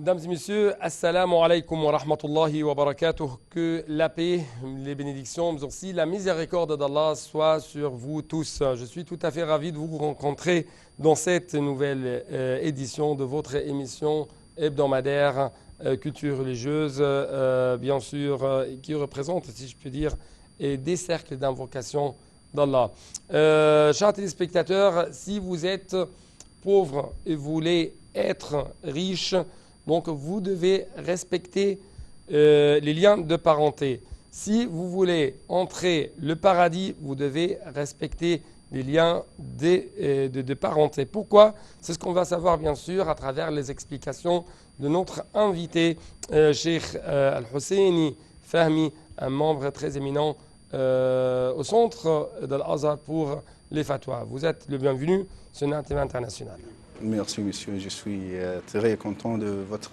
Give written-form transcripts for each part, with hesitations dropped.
Mesdames et messieurs, assalamu alaikum wa rahmatullahi wa barakatuh. Que la paix, les bénédictions, mais aussi la miséricorde d'Allah soit sur vous tous. Je suis tout à fait ravi de vous rencontrer dans cette nouvelle édition de votre émission hebdomadaire culture religieuse, bien sûr, qui représente, si je puis dire, des cercles d'invocation d'Allah. Chers téléspectateurs, si vous êtes pauvres et voulez être riches, donc vous devez respecter les liens de parenté. Si vous voulez entrer le paradis, vous devez respecter les liens de parenté. Pourquoi? C'est ce qu'on va savoir bien sûr à travers les explications de notre invité, Cheikh Al-Husseini Fahmi, un membre très éminent au centre de l'Azhar pour les fatwas. Vous êtes le bienvenu sur Native International. Merci monsieur, je suis très content de votre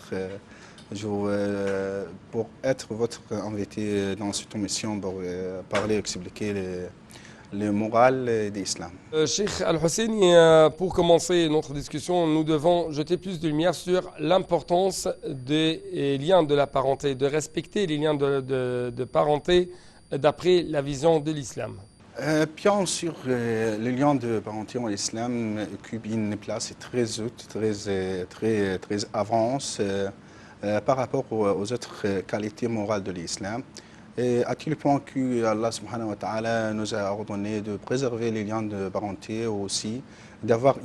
pour être votre invité dans cette émission pour parler, expliquer le moral de l'islam. Cheikh Al-Husseini, pour commencer notre discussion, nous devons jeter plus de lumière sur l'importance des liens de la parenté, de respecter les liens de parenté d'après la vision de l'islam. Bien sûr, le lien de parenté en islam occupe une place très haute, très avance par rapport aux autres qualités morales de l'islam. À tel point que Allah subhanahu wa ta'ala nous a ordonné de préserver les liens de parenté aussi, d'avoir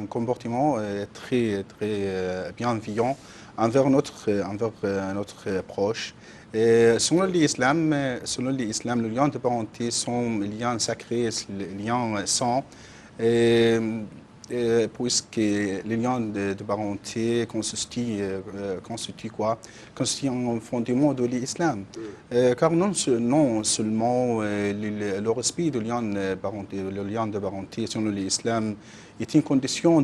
un comportement très bienveillant envers notre proche. Selon l'islam, le lien de parenté sont les liens sacrés, les liens saints, puisque les liens de parenté constituent un fondement de l'islam. Car non seulement le respect du lien de parenté selon l'islam est une condition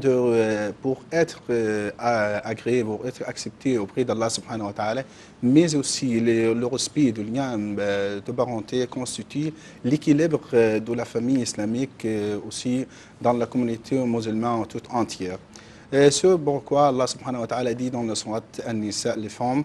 pour être agréé, pour être accepté auprès d'Allah subhanahu wa ta'ala, mais aussi le respect du lien de parenté constitue l'équilibre de la famille islamique aussi dans la communauté musulmane toute entière. Ce pourquoi Allah subhanahu wa ta'ala dit dans la sourate An-Nisa, les femmes,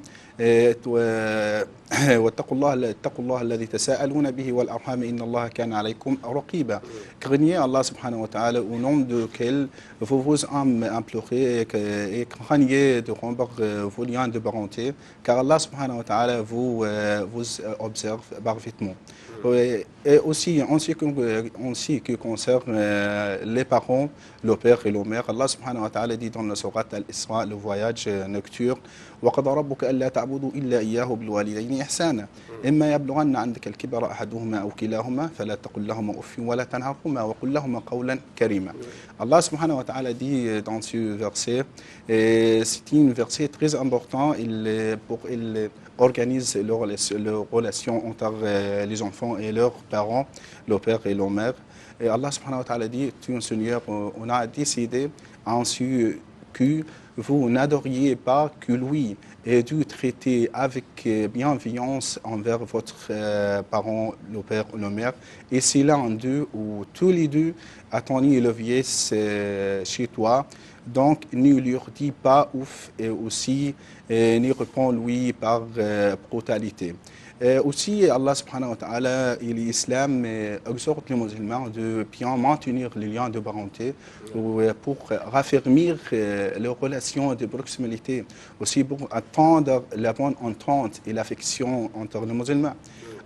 واتقوا الله الذي تساءلون به والأرحام إن الله كان عليكم رقيبا. Craignez Allah subhanahu wa ta'ala au nom duquel vous vous implorez et craignez de rompre vos liens de parenté, car Allah subhanahu wa ta'ala vous observe parfaitement. Et aussi, en ce qui concerne les parents, le père et la mère, Allah subhanahu wa ta'ala dit dans la sourate Al-Isra, le voyage nocturne, وَقَضَى رَبُّكَ أَلَّا تَعْبُدُوا إِلَّا إِيَّاهُ بِالْوَالِدَيْنِ إِحْسَانًا إِمَّا يَبْلُغَنَّ عندك الكبر أحدهما أو كلاهما فلا تقل لهما أف ولا تنهرهما وقل لهما قولا كريما. Allah subhanahu wa ta'ala dit dans ce verset, c'est un verset très important, il organise les relations entre les enfants et leurs parents, le père et la mère. Et Allah subhanahu wa ta'ala dit, tu Seigneur, on a décidé ainsi que vous n'adoriez pas que lui et dû traiter avec bienveillance envers votre parent, le père ou la mère. Et si l'un d'eux ou tous les deux attendent le vieillesse chez toi, donc ne leur dis pas ouf et aussi ne réponds-lui par brutalité. Aussi, Allah subhanahu wa ta'ala et l'islam exhortent les musulmans de bien maintenir les liens de parenté pour raffermir les relations de proximité, aussi pour attendre la bonne entente et l'affection entre les musulmans.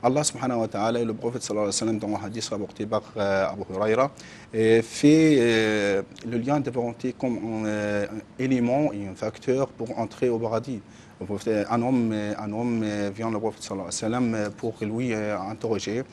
Allah subhanahu wa ta'ala et le prophète sallallahu alayhi wa sallam dans le hadith rapporté par Abu Huraira fait le lien de parenté comme un élément et un facteur pour entrer au paradis. Un homme vient le prophète sallallahu alayhi wa sallam pour lui interroger.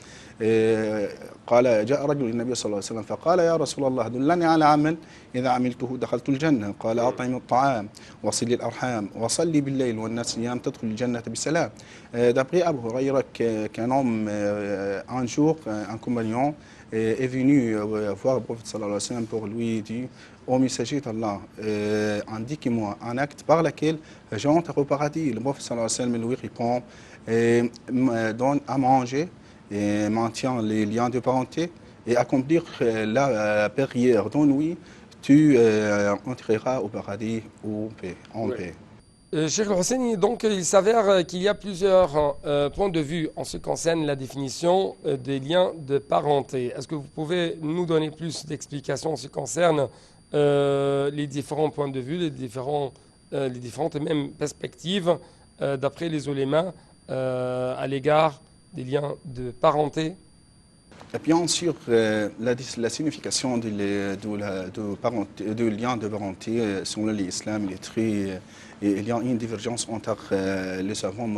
قال جاء رجل النبي صلى الله عليه وسلم فقال يا رسول الله دلني على عمل إذا عملته دخلت الجنة قال أطعم الطعام وصل الأرحام وصلي بالليل والناس نيام تدخل الجنة بسلام. D'après Abu Huraira, qu'un homme un jour, un compagnon est venu voir le prophète sallallahu alayhi wa sallam pour lui dire: ô messager d'Allah, indiquez-moi un acte par lequel j'entre au paradis. Le prophète sallallahu alayhi wa sallam lui répond: donne à manger et maintient les liens de parenté et accomplir la prière. Donc oui, tu entreras au paradis en paix. Cheikh Hosseini, donc il s'avère qu'il y a plusieurs points de vue en ce qui concerne la définition des liens de parenté. Est-ce que vous pouvez nous donner plus d'explications en ce qui concerne les différents points de vue, les différentes même perspectives d'après les ulémas à l'égard des liens de parenté? Bien sûr, la signification du lien de parenté selon l'islam, il y a une divergence entre les savants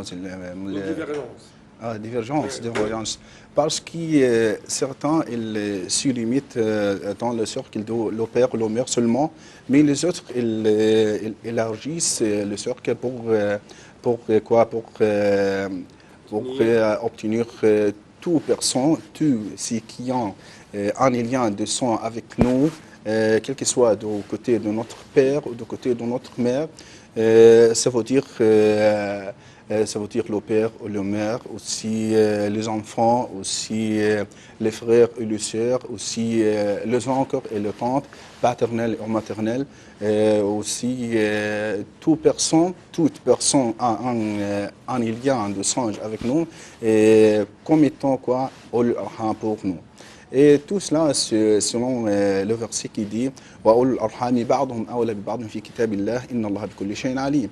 divergence. Parce que certains ils se limitent dans le cercle de le père et la mère seulement, mais les autres ils élargissent le cercle pour quoi? Pour obtenir toute personne, tous ceux qui ont un lien de sang avec nous, quel que soit du côté de notre père ou du côté de notre mère, ça veut dire le père ou la mère, aussi les enfants, aussi les frères et les sœurs, aussi les oncles et les tantes, paternelles et maternelles, aussi toute personne a un lien de sang avec nous, comme étant quoi, pour nous. Et tout cela, selon le verset qui dit وَأُولُو الْأَرْحَامِ بَعْضُهُمْ أَوْلَى بِبَعْضٍ فِي كِتَابِ اللَّهِ إِنَّ اللَّهَ بِكُلِّ شَيْءٍ عَلِيمٌ.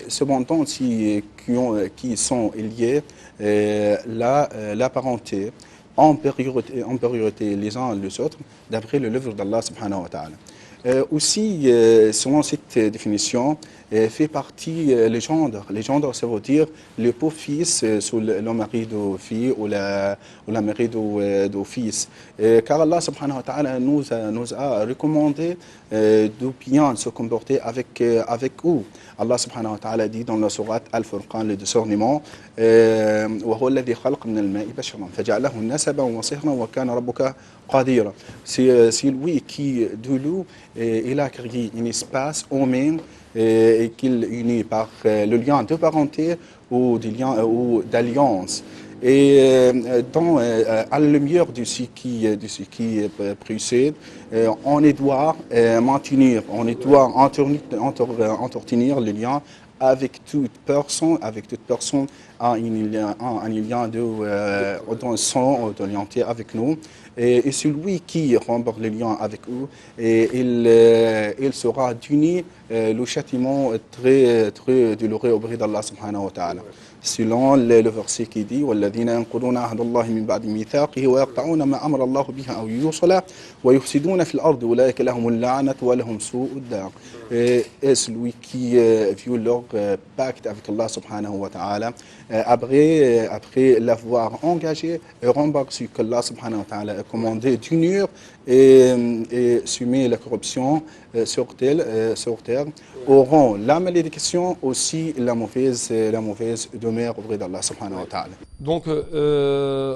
Cependant, qui sont liés, la parenté, en priorité les uns les autres, d'après le livre d'Allah subhanahu wa ta'ala. Aussi, selon cette définition, fait partie les gendres. Les gendres, ça veut dire le beau-fils sous le mari de fille ou la mari de fils. Car Allah subhanahu wa ta'ala nous a recommandé de bien se comporter avec eux. Allah subhanahu wa ta'ala dit dans la sourate Al-Furqan, le discernement, وهو الذي خلق من الماء بشرا فجعله نسبا وصهرا وكان ربك قديرا. C'est lui qui de l'eau il a créé un espace humain et qu'il unit par le lien de parenté ou d'alliance. Et à la lumière de ce qui précède, on doit maintenir, on doit entretenir le lien avec toute personne a un lien de sang orienté avec nous. Et celui qui remporte le lien avec eux, il sera d'uni le châtiment très, très douloureux auprès d'Allah subhanahu wa ta'ala. Selon le verset qui dit وَالَّذِينَ يَنقُضُونَ عَهْدَ اللَّهِ مِنْ بَعْدِ مِيثَاقِهِ وَيَقْطَعُونَ مَا أَمَرَ اللَّهُ بِهِ أَوْ يُوصَلَ وَيُفْسِدُونَ فِي الْأَرْضِ أُولَٰئِكَ لَهُمُ اللَّعْنَةُ وَلَهُمْ سُوءُ الدَّارِ. Et celui qui viole leur pacte avec Allah subhanahu wa ta'ala, après l'avoir engagé et rembarqué ce qu'Allah subhanahu wa ta'ala a commandé d'unir et soumettre la corruption sur terre, auront la malédiction aussi la mauvaise demeure auprès d'Allah subhanahu wa ta'ala. Donc,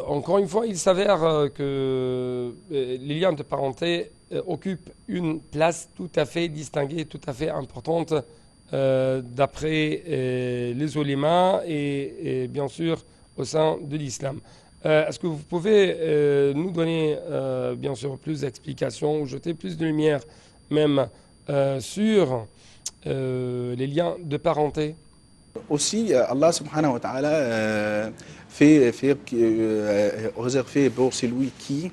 encore une fois, il s'avère que les liens de parenté occupent une place tout à fait distinguée, tout à fait importante d'après les ulémas et bien sûr au sein de l'islam. Est-ce que vous pouvez nous donner bien sûr plus d'explications ou jeter plus de lumière même sur les liens de parenté? Aussi, Allah subhanahu wa ta'ala réservé pour celui qui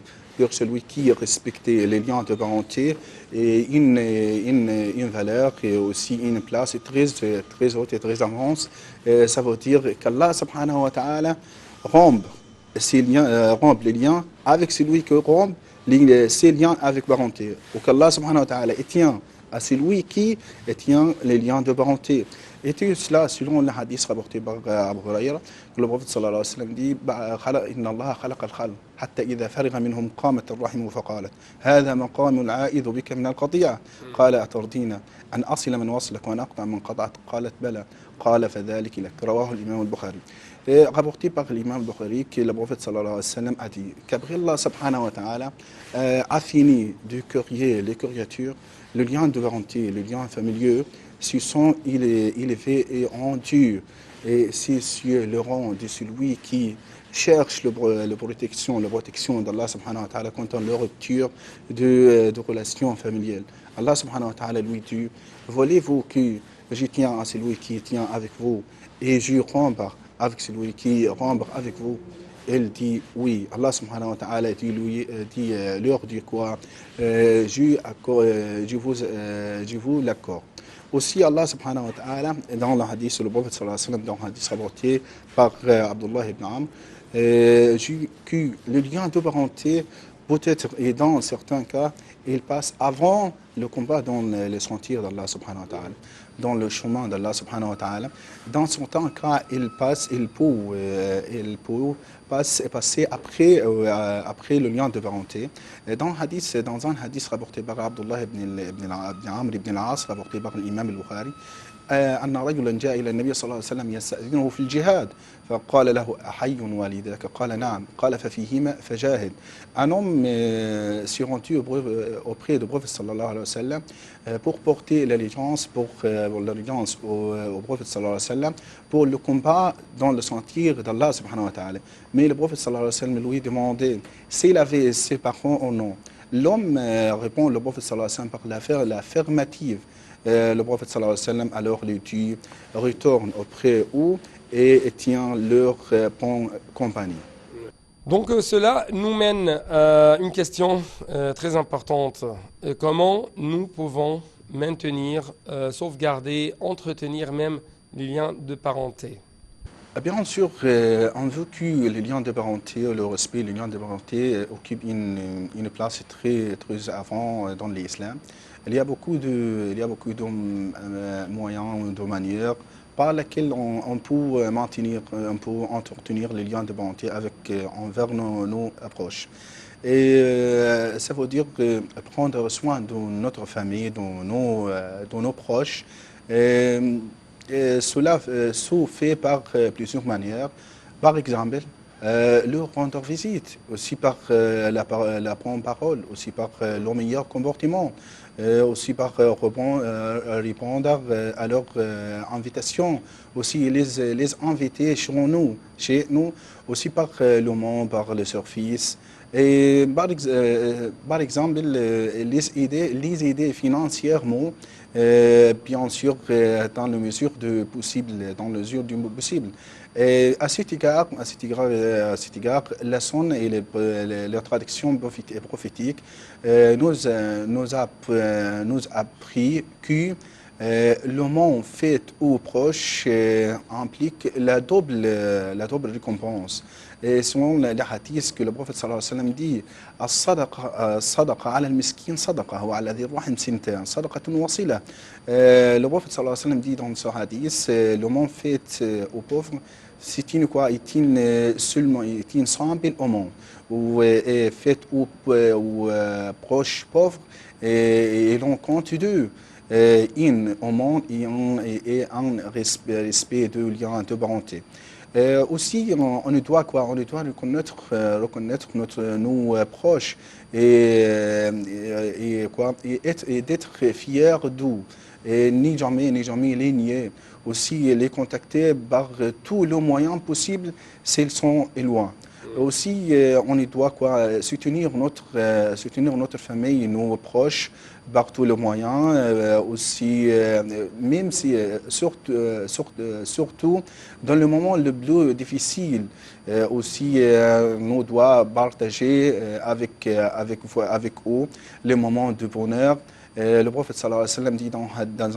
respectait les liens de parenté et une valeur et aussi une place très, très haute et très avance. Ça veut dire qu'Allah subhanahu wa ta'ala rompt les liens avec celui qui rompt ses liens avec parenté. Ou qu'Allah subhanahu wa ta'ala tient à celui qui tient les liens de parenté. Et tout cela, selon le hadith rapporté par Abu Huraira, que le prophète sallallahu alayhi wa sallam dit إن الله خلق الخلق حتى إذا فرغ منهم قامت الرحم فقالت هذا مقام العائذ بك من القطيعة قال أترضين أن أصل من وصلك وأن أقطع من قطعت قالت بلى قال فذلك لك رواه الإمام البخاري. Et rapporté par l'imam Bukhari que le prophète sallallahu alayhi wa sallam a dit qu'Allah subhanahu wa ta'ala a fini de créer les créatures, le lien de parenté, le lien familier, ce sont il est fait et en Dieu. Et c'est sur le rang de celui qui cherche la protection d'Allah subhanahu wa ta'ala contre la rupture de relations familiales. Allah subhanahu wa ta'ala lui dit, voulez-vous que je tiens à celui qui tient avec vous et je romps avec celui qui rompt avec vous. Elle dit oui. Allah subhanahu wa ta'ala leur dit quoi? Je vous l'accorde. Aussi, Allah subhanahu wa ta'ala, dans le hadith, le prophète sallallahu alayhi wa sallam, dans le hadith rapporté par Abdullah ibn Amr, que le lien de parenté, peut-être, et dans certains cas, il passe avant le combat dans les sentiers d'Allah subhanahu wa ta'ala, dans le chemin d'Allah subhanahu wa ta'ala. Dans certains cas, il peut passer après le lien de parenté. Dans un hadith rapporté par Abdullah ibn Amr ibn al-As, rapporté par l'imam al-Bukhari, أن رجلا جاء إلى النبي صلى الله عليه وسلم يستأذنه في الجهاد فقال له أحي والدك قال نعم قال ففيهما فجاهد. Un homme s'est rendu auprès du prophète sallallahu alayhi wa sallam pour porter l'allégeance au prophète sallallahu alayhi wa sallam pour le combat dans le sentier d'Allah subhanahu wa ta'ala. Mais le prophète sallallahu alayhi wa sallam lui demandait s'il avait ses parents ou non. L'homme répond le prophète sallallahu alayhi wa sallam par l'affirmative. Le prophète sallallahu alayhi wa sallam alors lui dit retourne auprès d'eux et tient leur compagnie. Donc cela nous mène à une question très importante. Comment nous pouvons maintenir, sauvegarder, entretenir même les liens de parenté? Bien sûr, on veut que les liens de parenté, le respect des liens de parenté occupent une place très, très avant dans l'islam. Il y a beaucoup de moyens, de manières par lesquelles on peut entretenir les liens de parenté envers nos proches. Et ça veut dire prendre soin de notre famille, de nos proches. Cela se fait par plusieurs manières. Par exemple, leur rendre visite, aussi par la bonne parole, aussi par leur meilleur comportement, aussi par répondre à leurs invitations, aussi les inviter chez nous, aussi par le monde, par le service. Et par exemple, les aider financièrement, bien sûr, dans la mesure du possible. Et à cet égard, la sonne et la traduction prophétique nous a appris que le monde fait aux proches implique la double récompense. Et selon le hadith que le prophète sallallahu alayhi wa sallam dit, الصدقة على المسكين صدقة وعلى ذي الرحم سنتان صدقة وصلة. Le prophète sallallahu alayhi wa sallam dit dans ce hadith, le monde fait aux pauvres, c'est une simple au monde, ou fait aux proches pauvres, et l'on compte d'eux. Au monde et un respect de lien de parenté. Aussi, on doit reconnaître nos proches et d'être fiers d'eux. Et ni jamais les nier. Aussi, les contacter par tous les moyens possibles s'ils sont loin. Aussi, on doit soutenir notre famille, nos proches par tous les moyens. Aussi, même si surtout dans le moment le plus difficile, aussi nous doit partager avec eux les moments de bonheur. Le prophète sallallahu alayhi wa sallam dit dans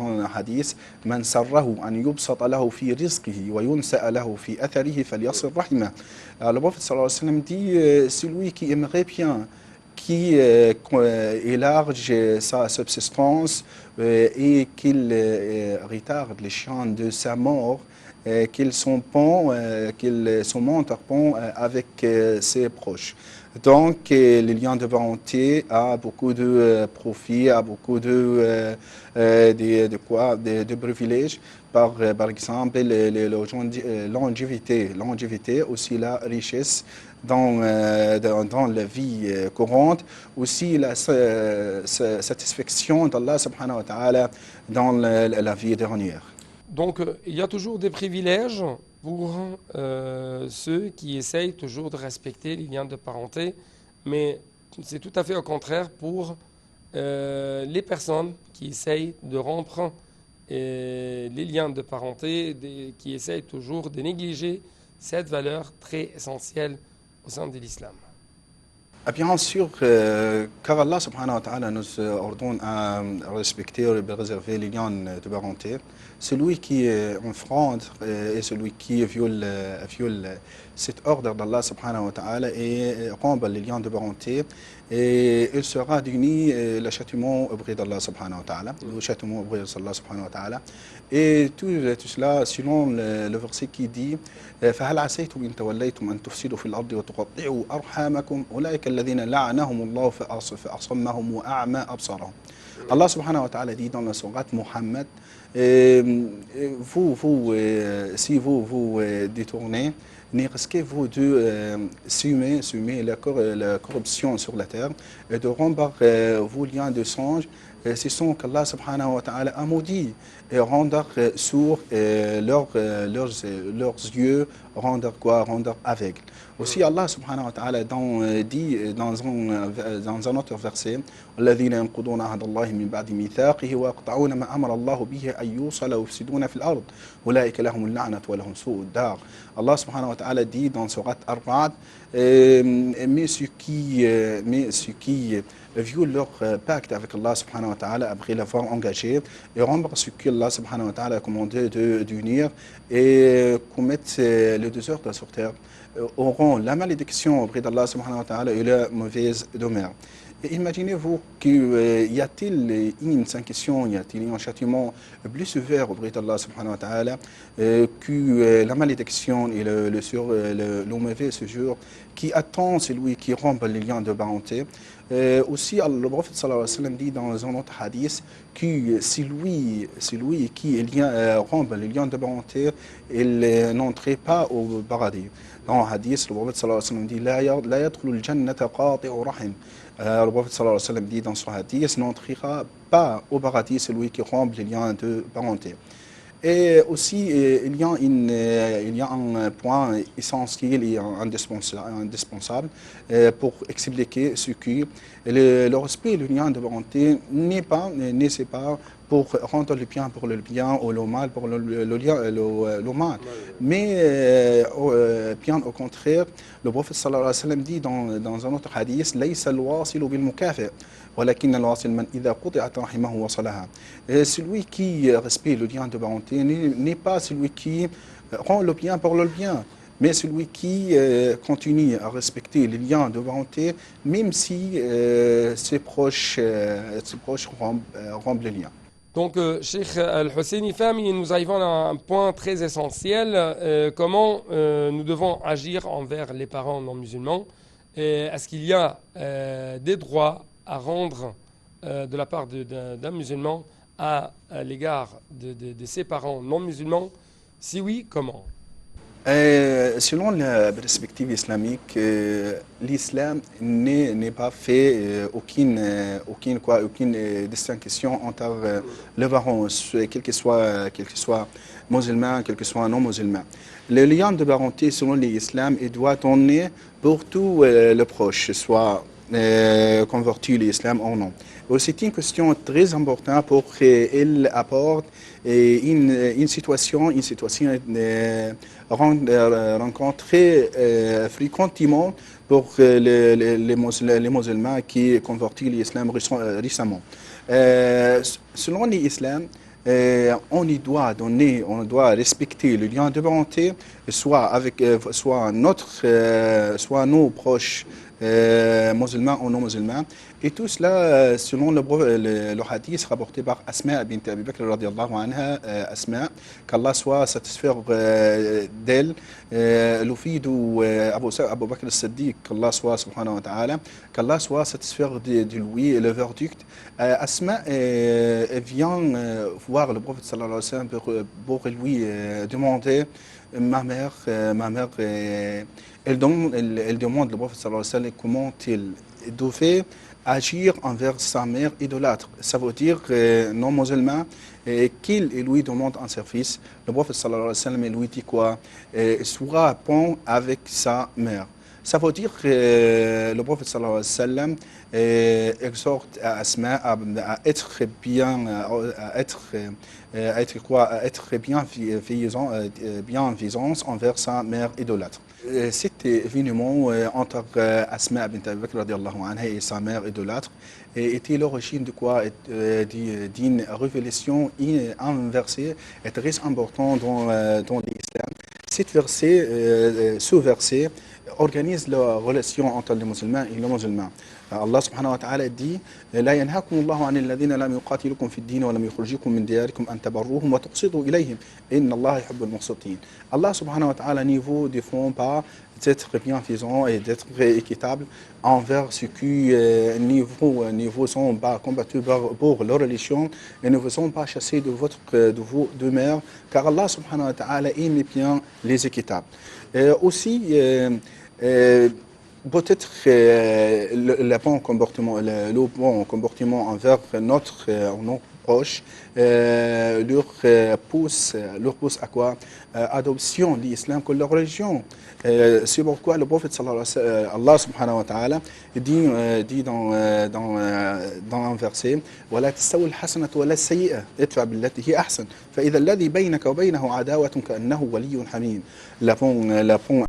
un hadith Man sarrahu an yubsata lahu fi rizqihi wa yunsa'a lahu fi atharihi falyasir rahimah. Le prophète sallallahu alayhi wa sallam dit celui qui aimerait bien qui élarge sa subsistance et qu'il retarde les champs de sa mort, qu'il se montre bon avec ses proches. Donc, les liens de parenté a beaucoup de profits, a beaucoup de privilèges. Par exemple, longévité, aussi la richesse dans la vie courante, aussi la satisfaction d'Allah subhanahu wa ta'ala dans la vie dernière. Donc, il y a toujours des privilèges pour ceux qui essayent toujours de respecter les liens de parenté, mais c'est tout à fait au contraire pour les personnes qui essayent de rompre les liens de parenté qui essayent toujours de négliger cette valeur très essentielle au sein de l'islam. Bien sûr, car Allah subhanahu wa ta'ala nous ordonne à respecter et à préserver les liens de parenté. Celui qui enfreint et celui qui viole cet ordre d'Allah subhanahu wa ta'ala et rompt les liens de parenté, et il sera déni le châtiment auprès d'Allah subhanahu wa ta'ala, le châtiment auprès d'Allah subhanahu wa ta'ala. Et tout cela selon le verset qui dit فهل عسيتم إن توليتم أن تفسدوا في الأرض وتقطعوا أرحامكم أولئك الذين لعنهم الله فأصمهم وأعمى أبصارهم. Allah subhanahu wa ta'ala dit dans la sourate Muhammad, si vous détournez, ne risquez-vous de semer la corruption sur la terre et de rompre vos liens de songe. C'est ce qu'Allah subhanahu wa ta'ala a maudit et rendre sourds leurs yeux, rendre aveugles. Aussi Allah subhanahu wa ta'ala dit dans un autre verset الذين ينقضون عهد الله من بعد ميثاقه ويقطعون ما أمر الله به أن يوصل ويفسدون في الأرض أولئك لهم اللعنة ولهم سوء الدار. Allah subhanahu wa ta'ala dit dans Surat Ar-Ra'd, mais ceux qui violent leur pacte avec Allah subhanahu wa ta'ala après l'avoir engagé et rompre ce qu'Allah subhanahu wa ta'ala a commandé d'unir et commettent le désordre sur terre auront la malédiction auprès d'Allah subhanahu wa ta'ala et la mauvaise demeure. Imaginez-vous qu'il y a-t-il une sanction, y a-t-il un châtiment plus sévère auprès d'Allah subhanahu wa ta'ala que la malédiction et le mauvais séjour qui attend celui qui rompt les liens de parenté. Aussi, le prophète sallallahu alayhi wa sallam dit dans un autre hadith que celui qui rompt les liens de parenté, il n'entrait pas au paradis. Dans le hadith, le prophète sallallahu alayhi wa sallam dit la yadkhulu al-jannata qati'u rahim. Le prophète sallallahu alayhi wa sallam dit dans son hadith, n'entrera pas au paradis celui qui rompt les liens de parenté. Et aussi, il y a un point essentiel et indispensable pour expliquer ce que le respect et le lien de parenté n'est pas pour rendre le bien pour le bien ou le mal pour le mal. Mais bien au contraire, le prophète sallallahu alayhi wa sallam dit dans un autre hadith, ليس الواصل بالمكافئ ولكن الواصل من إذا قطعت رحمه وصلها. Celui qui respecte le lien de parenté n'est pas celui qui rend le bien pour le bien, mais celui qui continue à respecter les liens de parenté, même si ses proches rompent les liens. Donc, Cheikh Al-Husseini Fahmi, nous arrivons à un point très essentiel. Comment nous devons agir envers les parents non musulmans? Est-ce qu'il y a des droits à rendre de la part d'un musulman à l'égard de ses parents non musulmans? Si oui, comment? Selon la perspective islamique, l'islam n'est pas fait aucune distinction entre les parents, quel que soit musulman, quel que soit non musulman. Le lien de parenté selon l'islam, il doit donner pour tous les proches, soit convertis l'islam ou non. C'est une question très importante pour qu'il apporte une situation rencontrée fréquemment pour les musulmans qui convertissent l'islam récemment. Selon l'islam, on doit respecter le lien de parenté, soit nos proches musulmans ou non musulmans, et tout cela selon le hadith rapporté par Asma bint Abi Bakr radiallahu anha, Asma, qu'Allah soit satisfait d'elle, le fils d'Abu Bakr al-Siddiq, qu'Allah soit subhanahu wa ta'ala, qu'Allah soit satisfait de lui et le verdict. Asma vient voir le prophète sallallahu alayhi wa sallam pour lui demander ma mère, elle demande le prophète sallallahu alayhi wa sallam comment il devait agir envers sa mère idolâtre. Ça veut dire non musulman qu'il lui demande un service. Le prophète sallallahu alayhi wa sallam lui dit quoi? Sois bon avec sa mère. Ça veut dire que le prophète sallallahu alayhi wa sallam exhorte à Asma à être bien, à être bienfaisance envers sa mère idolâtre. Cet événement entre Asma bint Abi Bakr radiallahu anha et sa mère idolâtre était l'origine de quoi d'une révélation inversée et très important dans l'islam. Ce verset organise la relation entre les musulmans et les musulmans. Allah subhanahu wa ta'ala dit لا ينهاكم الله عن الذين لم يقاتلوكم في الدين ولم يخرجوكم من دياركم أن تبروهم وتقسطوا إليهم إن الله يحب المقسطين. Allah subhanahu wa ta'ala ne vous défend pas d'être bienfaisant et d'être équitable envers ceux qui ne vous sont pas combattus pour leur religion et ne vous sont pas chassés de vos demeures, car Allah subhanahu wa ta'ala aime bien les équitables. Aussi, peut-être le bon comportement envers nos proches leur pousse à quoi? Adoption de l'islam comme leur religion. C'est pourquoi le prophète Allah subhanahu wa ta'ala dit dans un verset ولا تستوي الحسنة ولا السيئة ادفع بالتي هي أحسن فإذا الذي بينك وبينه عداوة كأنه ولي حميم. La bonne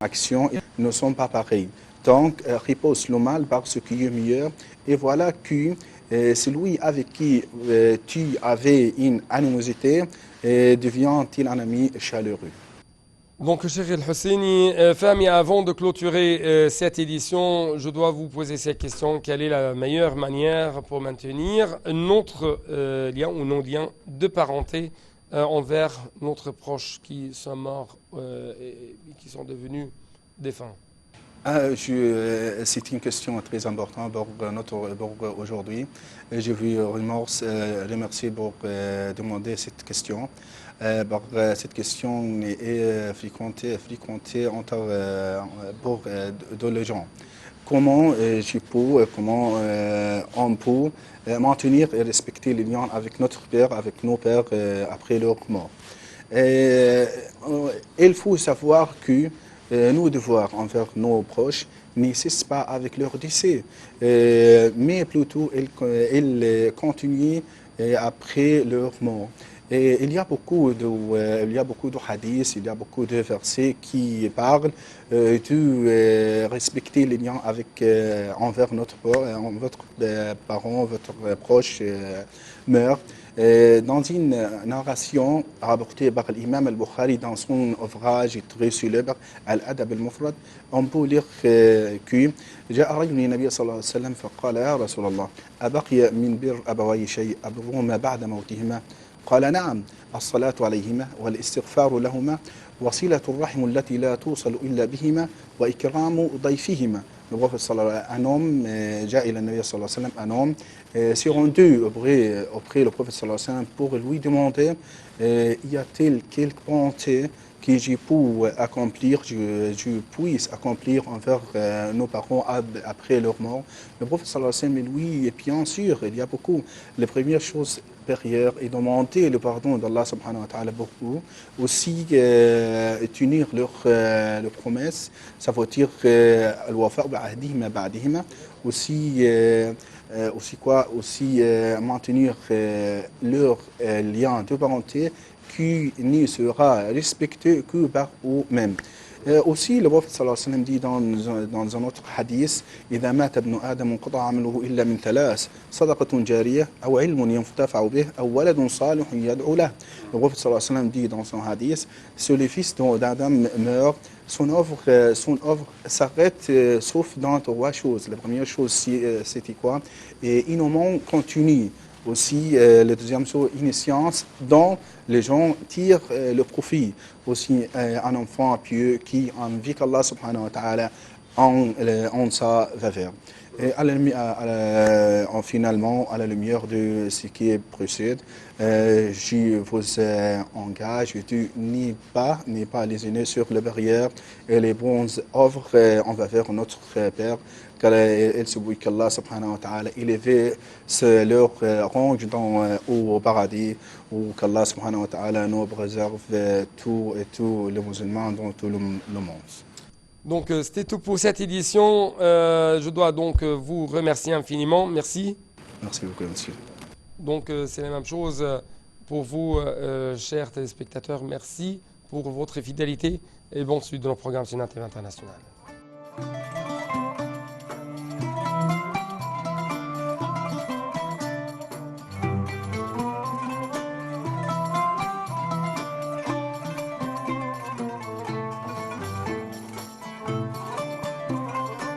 action ne sont pas pareilles. Donc, repose le mal par ce qui est meilleur. Et voilà que celui avec qui tu avais une animosité devient-il un ami chaleureux. Donc, Cheikh El Hosseini, Fahmi, avant de clôturer cette édition, je dois vous poser cette question. Quelle est la meilleure manière pour maintenir notre lien ou non-lien de parenté envers notre proche qui sont morts et qui sont devenus défunts? C'est une question très importante pour aujourd'hui. Je veux remercier pour demander cette question. Cette question est fréquentée pour les gens. Comment on peut maintenir et respecter les liens avec notre père, avec nos pères après leur mort. Il faut savoir que nos devoirs envers nos proches ne cessent pas avec leur décès, mais plutôt ils continuent après leur mort. Et il y a beaucoup de hadiths, il y a beaucoup de versets qui parlent de respecter les liens envers votre parent, votre proche meurt. Dans une narration rapportée par l'imam al-Bukhari dans son ouvrage très célèbre Al-Adab al-Mufrad, on peut lire que جاء رجل النبي صلى الله عليه وسلم فقال يا رسول الله أبقي من بر أبوي شيء أبرهما بعد موتهما؟ قال نعم الصلاة عليهما والاستغفار لهما وصلة الرحم التي لا توصل إلا بهما وإكرام ضيفهما. Un homme, un homme s'est rendu auprès du prophète sallallahu alayhi wa sallam pour lui demander y a-t-il quelque bonté que je puisse accomplir envers nos parents après leur mort. Le prophète sallallahu alayhi wa sallam, lui, bien sûr, il y a beaucoup. Les premières choses derrière et demander le pardon d'Allah subhanahu wa ta'ala beaucoup. Aussi tenir leurs promesses, ça veut dire al-wafa' ba'ahdihima ba'dihima. Aussi maintenir leur lien de parenté qui ne sera respecté que par eux-mêmes. Aussi, le prophète sallallahu alayhi wa sallam dit dans un autre hadith إذا مات ابن آدم انقطع عمله إلا من ثلاث صدقة جارية أو علم ينتفع به أو ولد صالح يدعو له. Le prophète sallallahu alayhi wa sallam dit dans son hadith si le fils d'Adam meurt, son œuvre s'arrête sauf dans trois choses. La première chose, c'était quoi? Et innovant continue. Aussi, la deuxième chose, une science dont les gens tirent le profit. Aussi, un enfant pieux qui invoque Allah subhanahu wa ta'ala en sa faveur. Et finalement, à la lumière de ce qui précède, je vous engage de ne pas lésioner sur les barrières et les bonnes œuvres en faveur de notre Père, car il se peut qu'Allah subhanahu wa ta'ala élève leur rang au paradis, ou qu'Allah subhanahu wa ta'ala nous préserve tous les musulmans dans tout le monde. Donc c'était tout pour cette édition. Je dois donc vous remercier infiniment. Merci. Merci beaucoup, monsieur. Donc c'est la même chose pour vous, chers téléspectateurs. Merci pour votre fidélité et bonne suite de nos programmes sur Native International.